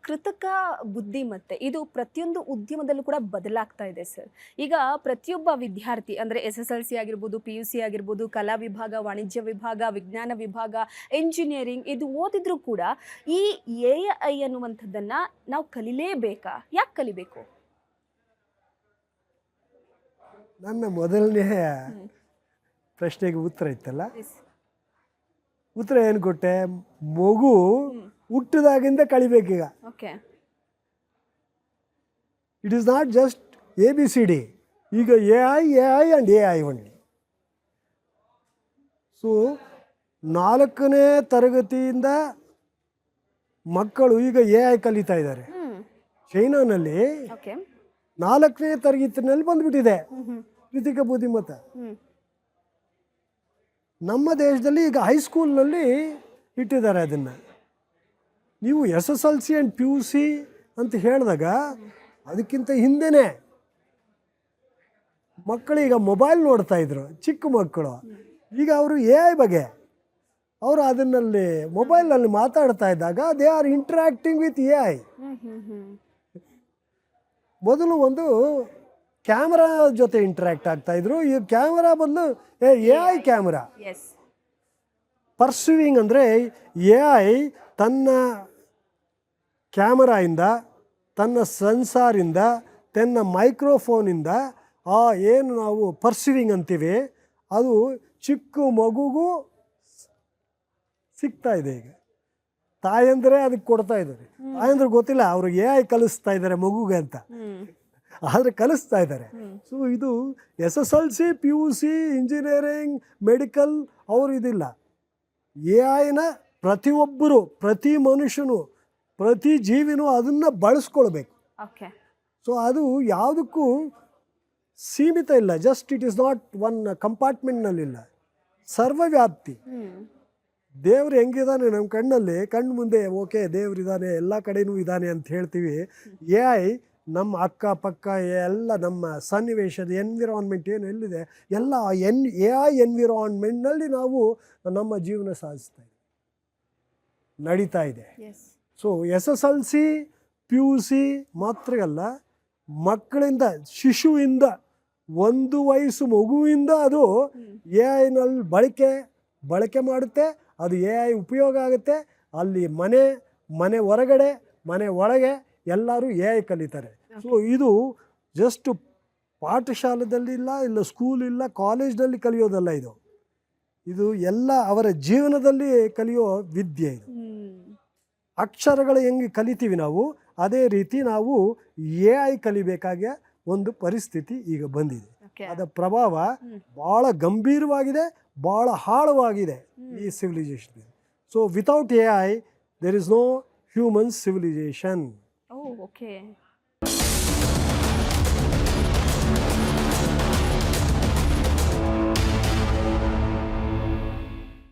ಕೃತಕ ಬುದ್ಧಿಮತ್ತೆ ಇದು ಪ್ರತಿಯೊಂದು ಉದ್ಯಮದಲ್ಲೂ ಕೂಡ ಬದಲಾಗ್ತಾ ಇದೆ ಸರ್. ಈಗ ಪ್ರತಿಯೊಬ್ಬ ವಿದ್ಯಾರ್ಥಿ ಅಂದರೆ SSLC ಆಗಿರ್ಬೋದು, PUC ಆಗಿರ್ಬೋದು, ಕಲಾ ವಿಭಾಗ, ವಾಣಿಜ್ಯ ವಿಭಾಗ, ವಿಜ್ಞಾನ ವಿಭಾಗ, ಎಂಜಿನಿಯರಿಂಗ್ ಇದು ಓದಿದ್ರೂ ಕೂಡ ಈ AI ಅನ್ನುವಂಥದ್ದನ್ನು ನಾವು ಕಲಿಲೇಬೇಕಾ? ಯಾಕೆ ಕಲಿಬೇಕು? ನನ್ನ ಮೊದಲನೇ ಪ್ರಶ್ನೆಗೆ ಉತ್ತರ ಇತ್ತಲ್ಲ, ಉತ್ತರ ಏನು ಕೊಟ್ಟೆ? ಮಗು ಹುಟ್ಟಿದಾಗಿಂದ ಕಲಿಬೇಕೀಗ. Okay. It is not just ABCD. ಈಗ AI and AI only. So 4ನೇ ತರಗತಿಯಿಂದ ಮಕ್ಕಳು ಈಗ AI ಕಲಿತಾ ಇದ್ದಾರೆ. ಚೈನಾನಲ್ಲಿ 4ನೇ ತರಗತಿನಲ್ಲಿ ಬಂದ್ಬಿಟ್ಟಿದೆ ಕೃತಿಕ ಬುದ್ಧಿಮತ್ತೆ. ನಮ್ಮ ದೇಶದಲ್ಲಿ ಈಗ ಹೈಸ್ಕೂಲ್ನಲ್ಲಿ ಇಟ್ಟಿದ್ದಾರೆ ಅದನ್ನು. ನೀವು SSLC ಆ್ಯಂಡ್ PUC ಅಂತ ಹೇಳಿದಾಗ ಅದಕ್ಕಿಂತ ಹಿಂದೆನೇ ಮಕ್ಕಳೀಗ ಮೊಬೈಲ್ ನೋಡ್ತಾ ಇದ್ರು, ಚಿಕ್ಕ ಮಕ್ಕಳು. ಈಗ ಅವರು AI ಬಗ್ಗೆ ಅವರು ಅದನ್ನಲ್ಲಿ ಮೊಬೈಲ್ನಲ್ಲಿ ಮಾತಾಡ್ತಾ ಇದ್ದಾಗ they are interacting with AI. ಮೊದಲು ಒಂದು ಕ್ಯಾಮ್ರಾ ಜೊತೆ ಇಂಟ್ರ್ಯಾಕ್ಟ್ ಆಗ್ತಾಯಿದ್ರು, ಈ ಕ್ಯಾಮ್ರಾ ಬದಲು AI ಕ್ಯಾಮ್ರಾ. ಪರ್ಸೀವಿಂಗ್ ಅಂದರೆ AI ತನ್ನ ಕ್ಯಾಮರಾಯಿಂದ, ತನ್ನ ಸೆನ್ಸಾರಿಂದ, ತನ್ನ ಮೈಕ್ರೋಫೋನಿಂದ ಏನು ನಾವು ಪರ್ಸೀವಿಂಗ್ ಅಂತೀವಿ ಅದು ಚಿಕ್ಕ ಮಗುಗೂ ಸಿಗ್ತಾ ಇದೆ. ಈಗ ತಾಯಂದ್ರೆ ಅದಕ್ಕೆ ಕೊಡ್ತಾ ಇದ್ದಾರೆ. ತಾಯಂದ್ರೆ ಗೊತ್ತಿಲ್ಲ ಅವರು AI ಕಲಿಸ್ತಾ ಇದ್ದಾರೆ ಮಗುಗೆ ಅಂತ, ಆದರೆ ಕಲಿಸ್ತಾ ಇದ್ದಾರೆ. ಸೊ ಇದು SSLC, PUC, ಇಂಜಿನಿಯರಿಂಗ್, ಮೆಡಿಕಲ್ ಅವರು ಇದಿಲ್ಲ. AIನ ಪ್ರತಿಯೊಬ್ಬರು, ಪ್ರತಿ ಮನುಷ್ಯನು, ಪ್ರತಿ ಜೀವಿನೂ ಅದನ್ನು ಬಳಸ್ಕೊಳ್ಬೇಕು. ಸೊ ಅದು ಯಾವುದಕ್ಕೂ ಸೀಮಿತ ಇಲ್ಲ. Just it is not one ಕಂಪಾರ್ಟ್ಮೆಂಟ್ನಲ್ಲಿಲ್ಲ, ಸರ್ವವ್ಯಾಪ್ತಿ. ದೇವ್ರು ಹೆಂಗಿದ್ದಾನೆ ನಮ್ಮ ಕಣ್ಣಲ್ಲಿ, ಕಣ್ಣು ಮುಂದೆ ಓಕೆ ದೇವ್ರಿದ್ದಾನೆ, ಎಲ್ಲ ಕಡೆಯೂ ಇದ್ದಾನೆ ಅಂತ ಹೇಳ್ತೀವಿ. AI ನಮ್ಮ ಅಕ್ಕಪಕ್ಕ ಎಲ್ಲ ನಮ್ಮ ಸನ್ನಿವೇಶದ ಎನ್ವಿರಾನ್ಮೆಂಟ್ ಏನು ಎಲ್ಲಿದೆ ಎಲ್ಲ AI ಎನ್ವಿರಾನ್ಮೆಂಟ್ನಲ್ಲಿ ನಾವು ನಮ್ಮ ಜೀವನ ಸಾಗಿಸ್ತಾ ಇದ್ದೀವಿ, ನಡೀತಾ ಇದೆ. ಸೊ SSLC, PUC ಮಾತ್ರ ಅಲ್ಲ, ಮಕ್ಕಳಿಂದ, ಶಿಶುವಿಂದ, 1 ವಯಸ್ಸು ಮಗುವಿಂದ ಅದು AIನಲ್ಲಿ ಬಳಕೆ ಮಾಡುತ್ತೆ. ಅದು AI ಉಪಯೋಗ ಆಗುತ್ತೆ. ಅಲ್ಲಿ ಮನೆ ಹೊರಗಡೆ, ಮನೆ ಒಳಗೆ ಎಲ್ಲರೂ AI ಕಲಿತಾರೆ. ಸೊ ಇದು ಜಸ್ಟ್ ಪಾಠಶಾಲೆದಲ್ಲಿ ಇಲ್ಲ ಸ್ಕೂಲ್ ಇಲ್ಲ, ಕಾಲೇಜ್ನಲ್ಲಿ ಕಲಿಯೋದಲ್ಲ. ಇದು ಎಲ್ಲ ಅವರ ಜೀವನದಲ್ಲಿ ಕಲಿಯೋ ವಿದ್ಯೆ. ಇದು ಅಕ್ಷರಗಳು ಹೆಂಗೆ ಕಲಿತೀವಿ ನಾವು, ಅದೇ ರೀತಿ ನಾವು AI ಕಲಿಬೇಕಾಗಿಯ ಒಂದು ಪರಿಸ್ಥಿತಿ ಈಗ ಬಂದಿದೆ. ಅದರ ಪ್ರಭಾವ ಭಾಳ ಗಂಭೀರವಾಗಿದೆ, ಭಾಳ ಆಳವಾಗಿದೆ ಈ civilization. So without AI there is no human civilization. Okay.